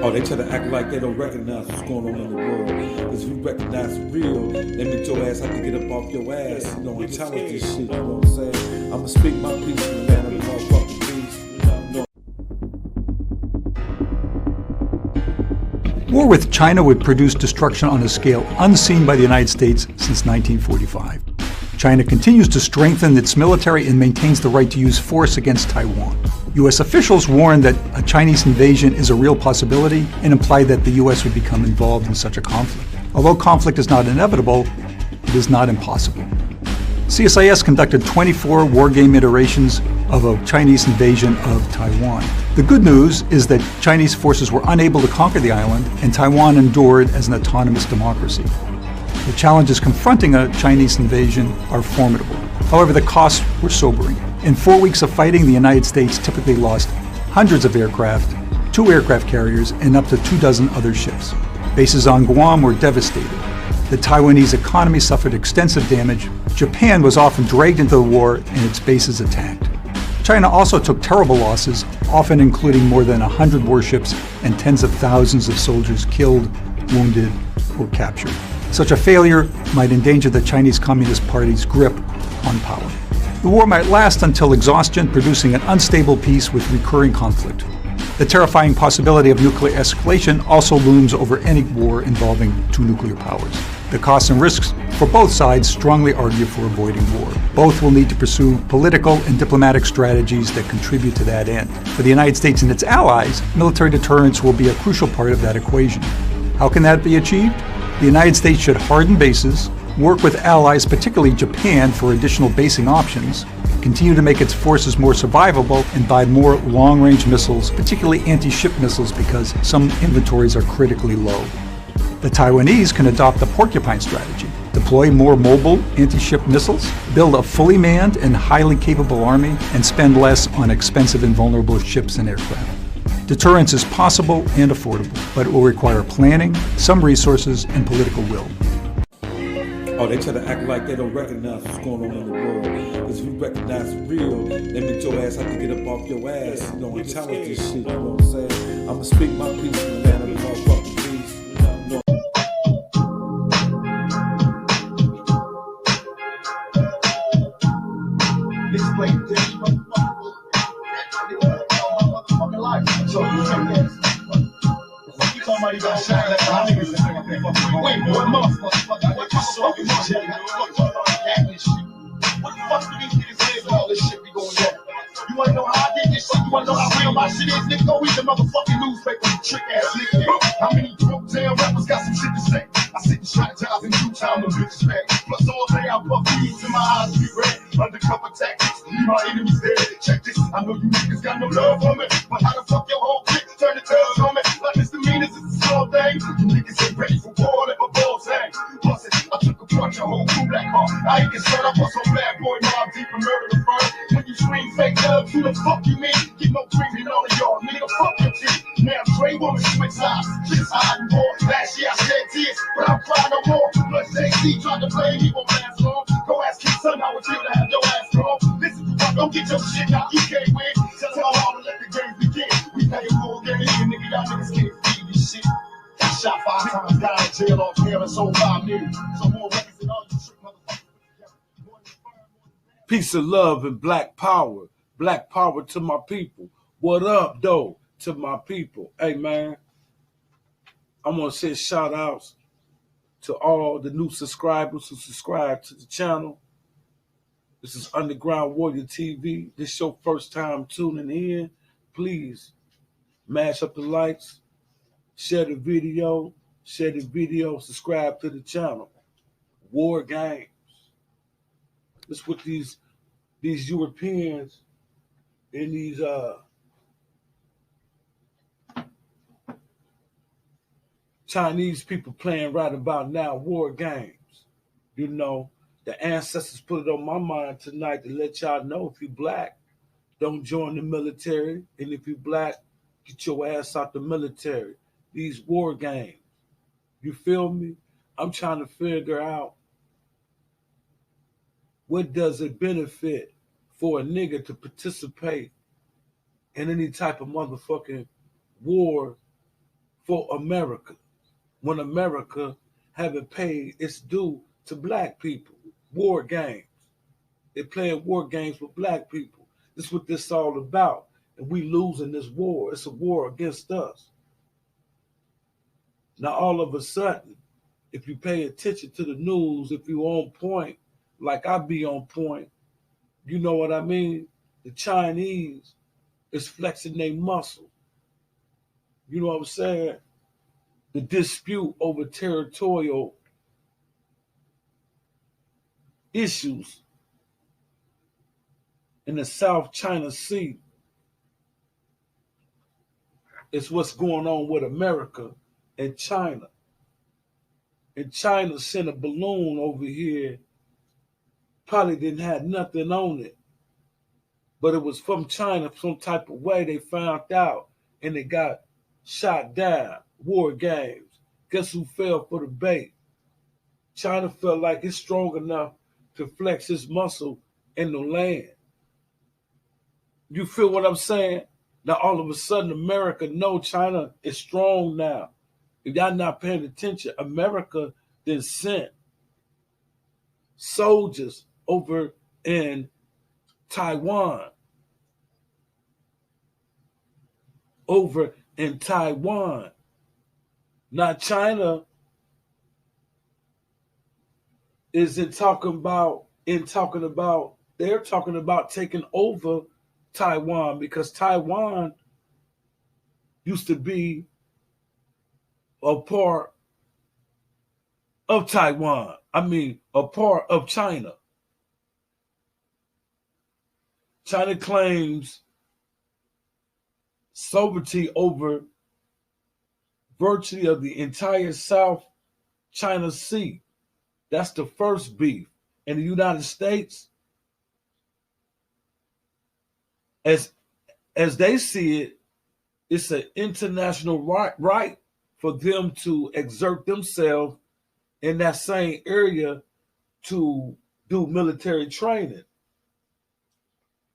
Oh, they try to act like they don't recognize what's going on in the world. Because if you recognize real, that means your ass have to get up off your ass, and challenge this shit, you know what I'm saying? I'ma speak my piece, man, I'm motherfucking peace. War with China would produce destruction on a scale unseen by the United States since 1945. China continues to strengthen its military and maintains the right to use force against Taiwan. U.S. officials warn that a Chinese invasion is a real possibility and imply that the U.S. would become involved in such a conflict. Although conflict is not inevitable, it is not impossible. CSIS conducted 24 wargame iterations of a Chinese invasion of Taiwan. The good news is that Chinese forces were unable to conquer the island, and Taiwan endured as an autonomous democracy. The challenges confronting a Chinese invasion are formidable. However, the costs were sobering. In 4 weeks of fighting, the United States typically lost hundreds of aircraft, 2 aircraft carriers, and up to 24 other ships. Bases on Guam were devastated. The Taiwanese economy suffered extensive damage. Japan was often dragged into the war and its bases attacked. China also took terrible losses, often including more than 100 warships and tens of thousands of soldiers killed, wounded, or captured. Such a failure might endanger the Chinese Communist Party's grip on power. The war might last until exhaustion, producing an unstable peace with recurring conflict. The terrifying possibility of nuclear escalation also looms over any war involving 2 nuclear powers. The costs and risks for both sides strongly argue for avoiding war. Both will need to pursue political and diplomatic strategies that contribute to that end. For the United States and its allies, military deterrence will be a crucial part of that equation. How can that be achieved? The United States should harden bases, work with allies, particularly Japan, for additional basing options, continue to make its forces more survivable, and buy more long-range missiles, particularly anti-ship missiles, because some inventories are critically low. The Taiwanese can adopt the porcupine strategy, deploy more mobile anti-ship missiles, build a fully manned and highly capable army, and spend less on expensive and vulnerable ships and aircraft. Deterrence is possible and affordable, but it will require planning, some resources, and political will. Oh, they try to act like they don't recognize what's going on in the world. Because if you recognize real, that means your ass have to get up off your ass, and challenge this shit, you know what I'm saying? I'ma speak my piece, man, I'm motherfucking peace. So you somebody got shot like my niggas wait, what motherfucker? What you saw you shit? What the fuck do these niggas say when all this shit be going on? You wanna know how I did this shit? You wanna know how real my shit is? Nigga, go read the motherfucking newspaper, you trick ass nigga. How many broke down rappers got some shit to say? I sit in shot jobs in Utah, them bitches back. Plus all day I puff weeds and my eyes be red. Undercover tactics, leave my enemies dead. Check this, I know you niggas got no love for me, but how the fuck your whole clique turn the tails on me? Like misdemeanors, it's a small thing. You niggas ain't ready for war, let my balls hang. Plus it, I took a punch, a whole crew black heart. I ain't concerned, I bust on bad boy, mob deep and murder the first. When you scream fake love, who the fuck you mean? Get no dreams in all of y'all, nigga, fuck your team. Now Dre woman switch sides, shit's hiding more. Last year I shed tears, but I'm crying no more. Plus JC tried to play, he won't last long. Go ask his son how it feel to have your ass wrong. Listen to what, don't get your shit now, you can't win. Tell all to let the games begin. We pay a full game, nigga, y'all niggas can't feed this shit. Got shot 5 times, died in jail off hell, and sold 5 million. So more records than all you trick motherfuckers. Peace and love and black power. Black power to my people. What up, though, to my people? Hey, man, I'm going to send shout outs to all the new subscribers who subscribe to the channel. This is Underground Warrior TV. This is your first time tuning in. Please mash up the likes, share the video, subscribe to the channel. War games. That's what these Europeans and these Chinese people playing right about now, war games. You know, the ancestors put it on my mind tonight to let y'all know if you black, don't join the military. And if you black, get your ass out the military. These war games. You feel me? I'm trying to figure out what does it benefit for a nigga to participate in any type of motherfucking war for America when America haven't paid its due to black people. War games. They're playing war games with black people. This is what this is all about. And we losing this war. It's a war against us. Now, all of a sudden, if you pay attention to the news, if you on point, like I be on point, you know what I mean? The Chinese is flexing their muscle. You know what I'm saying? The dispute over territorial issues in the South China Sea is what's going on with America and China. And China sent a balloon over here, probably didn't have nothing on it, but it was from China some type of way. They found out and it got shot down. War games. Guess who fell for the bait? China felt like it's strong enough to flex its muscle in the land. You feel what I'm saying? Now all of a sudden America knows China is strong now. If y'all not paying attention, America then sent soldiers over in Taiwan. Over in Taiwan. Now China is they're talking about taking over Taiwan because Taiwan used to be a part of Taiwan. I mean, a part of China. China claims sovereignty over virtually of the entire South China Sea. That's the first beef. In the United States, as they see it, it's an international right for them to exert themselves in that same area to do military training.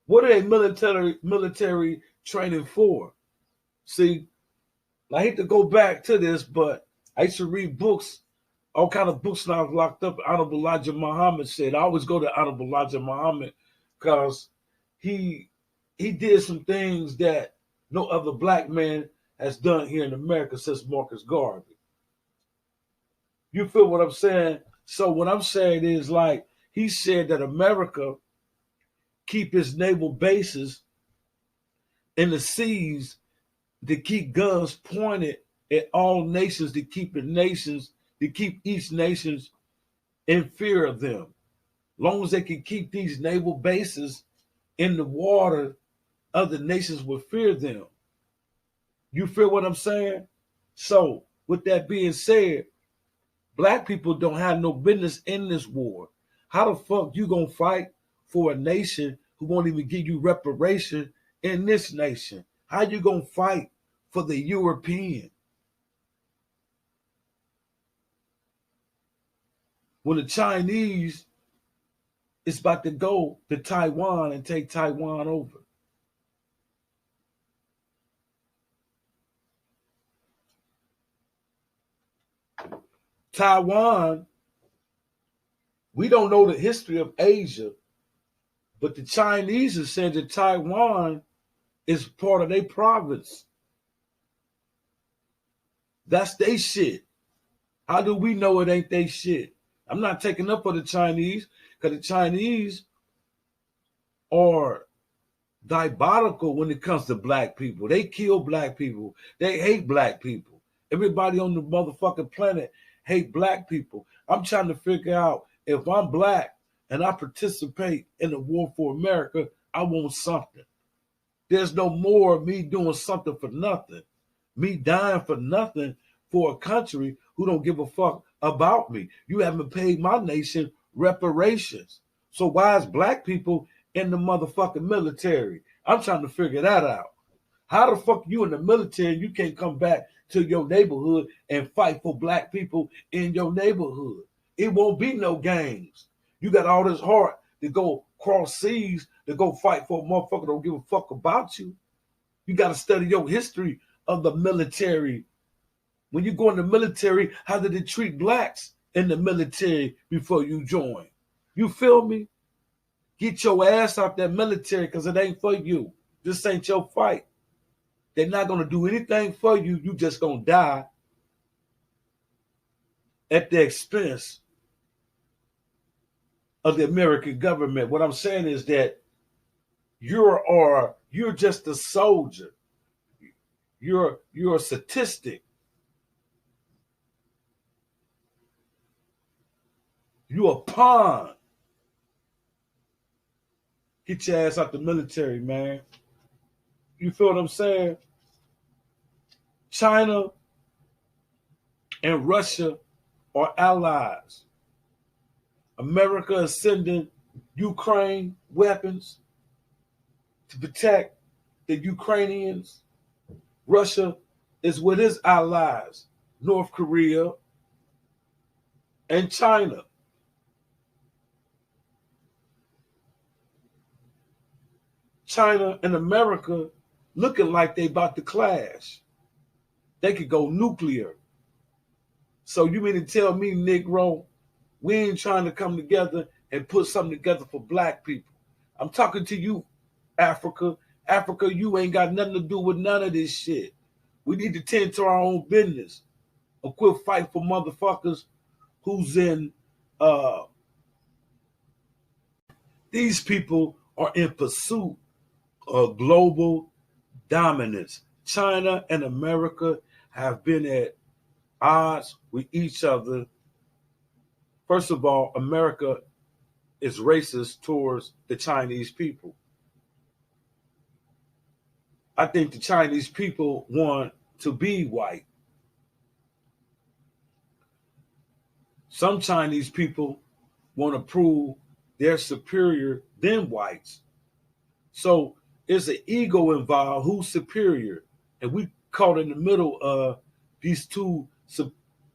What are they military training for? See, I hate to go back to this, but I used to read books, all kind of books when I was locked up. Honorable Elijah Muhammad said, I always go to Honorable Elijah Muhammad because he did some things that no other black man has done here in America since Marcus Garvey. You feel what I'm saying? So what I'm saying is, like, he said that America keep its naval bases in the seas to keep guns pointed at all nations, to keep each nation in fear of them. Long as they can keep these naval bases in the water, other nations will fear them. You feel what I'm saying? So, with that being said, black people don't have no business in this war. How the fuck you gonna fight for a nation who won't even give you reparation in this nation? How you gonna fight for the European? When the Chinese is about to go to Taiwan and take Taiwan over. Taiwan, we don't know the history of Asia, but the Chinese are saying that Taiwan is part of their province. That's their shit. How do we know it ain't their shit? I'm not taking up for the Chinese because the Chinese are diabolical when it comes to black people. They kill black people. They hate black people. Everybody on the motherfucking planet hate black people. I'm trying to figure out if I'm black and I participate in the war for America, I want something. There's no more of me doing something for nothing. Me dying for nothing for a country who don't give a fuck about me. You haven't paid my nation reparations. So why is black people in the motherfucking military? I'm trying to figure that out. How the fuck you in the military and you can't come back to your neighborhood and fight for black people in your neighborhood? It won't be no games. You got all this heart to go cross seas to go fight for a motherfucker that don't give a fuck about you. You got to study your history of the military When you go in the military, how did they treat blacks in the military before you join? You feel me? Get your ass out that military because it ain't for you. This ain't your fight. They're not going to do anything for you. You just going to die at the expense of the American government. What I'm saying is that you're just a soldier. You're a statistic. You're a pawn. Get your ass out the military, man. You feel what I'm saying? China and Russia are allies. America is sending Ukraine weapons to protect the Ukrainians. Russia is with its allies, North Korea and China. China and America looking like they about to clash. They could go nuclear. So you mean to tell me, Negro, we ain't trying to come together and put something together for black people? I'm talking to you, Africa. Africa, you ain't got nothing to do with none of this shit. We need to tend to our own business and quit fighting for motherfuckers who's in, these people are in pursuit of global dominance. China and America have been at odds with each other. First of all, America is racist towards the Chinese people. I think the Chinese people want to be white. Some Chinese people want to prove they're superior than whites. So there's an ego involved, who's superior. And we caught in the middle of these two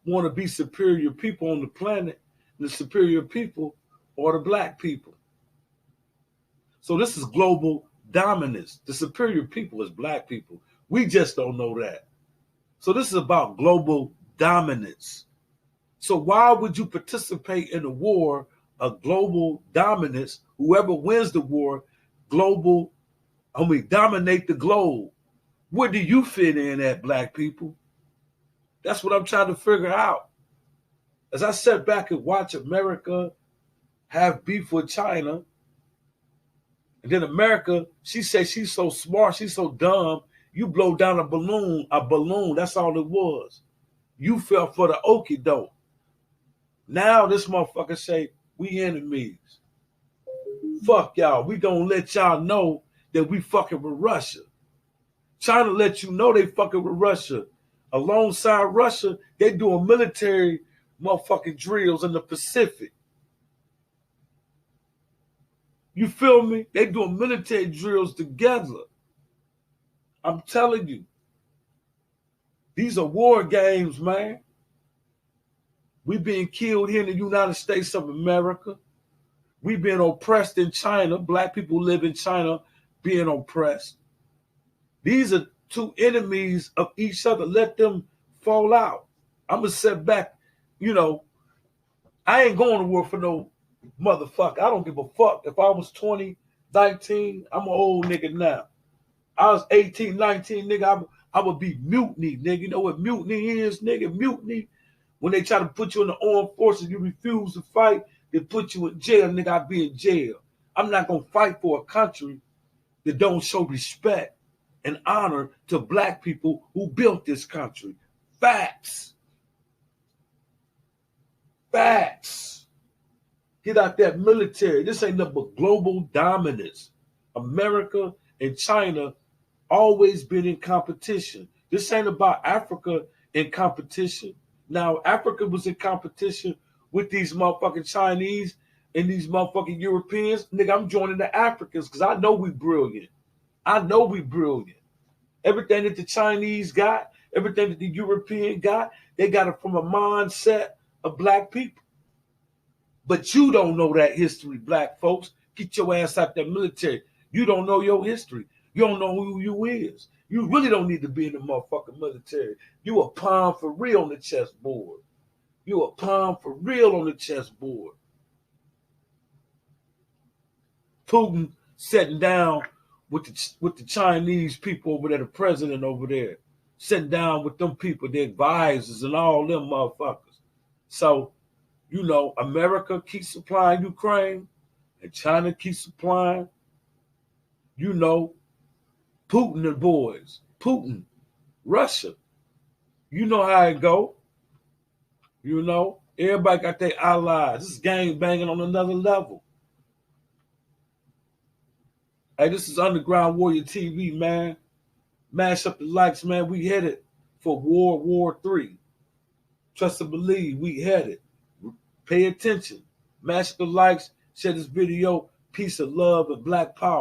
want to be superior people on the planet. And the superior people are the black people. So this is global dominance. The superior people is black people. We just don't know that. So this is about global dominance. So why would you participate in a war of global dominance? Whoever wins the war, dominate the globe. Where do you fit in at, black people? That's what I'm trying to figure out. As I sit back and watch America have beef with China, and then America, she says she's so smart, she's so dumb, you blow down a balloon, that's all it was. You fell for the okie doke. Now this motherfucker say, we enemies. Fuck y'all. We gonna let y'all know that we fucking with Russia. China let you know they fucking with Russia. Alongside Russia, they doing military motherfucking drills in the Pacific. You feel me? They doing military drills together. I'm telling you. These are war games, man. We being killed here in the United States of America. We being oppressed in China. Black people live in China being oppressed. These are two enemies of each other. Let them fall out. I'm going to sit back. You know, I ain't going to war for no motherfucker. I don't give a fuck. If I was 20, 19, I'm an old nigga now. I was 18, 19, nigga, I would be mutiny, nigga. You know what mutiny is, nigga? Mutiny, when they try to put you in the armed forces, you refuse to fight, they put you in jail, nigga, I'd be in jail. I'm not going to fight for a country that don't show respect and honor to black people who built this country. Facts. Facts. Get out that military. This ain't nothing but global dominance. America and China always been in competition. This ain't about Africa in competition. Now, Africa was in competition with these motherfucking Chinese and these motherfucking Europeans. Nigga, I'm joining the Africans because I know we brilliant. I know we brilliant. Everything that the Chinese got, everything that the European got, they got it from a mindset of black people. But you don't know that history, black folks. Get your ass out that military. You don't know your history. You don't know who you is. You really don't need to be in the motherfucking military. You a pawn for real on the chessboard. You a pawn for real on the chessboard. Putin sitting down with the Chinese people over there, the president over there, sitting down with them people, the advisors and all them motherfuckers. So, you know, America keeps supplying Ukraine and China keeps supplying, you know, Putin and boys. Putin, Russia. You know how it go. You know, everybody got their allies. This is gang banging on another level. Hey, this is Underground Warrior TV, man. Mash up the likes, man. We headed for World War III. Trust and believe, we headed. Pay attention. Mash up the likes. Share this video. Peace and love and black power.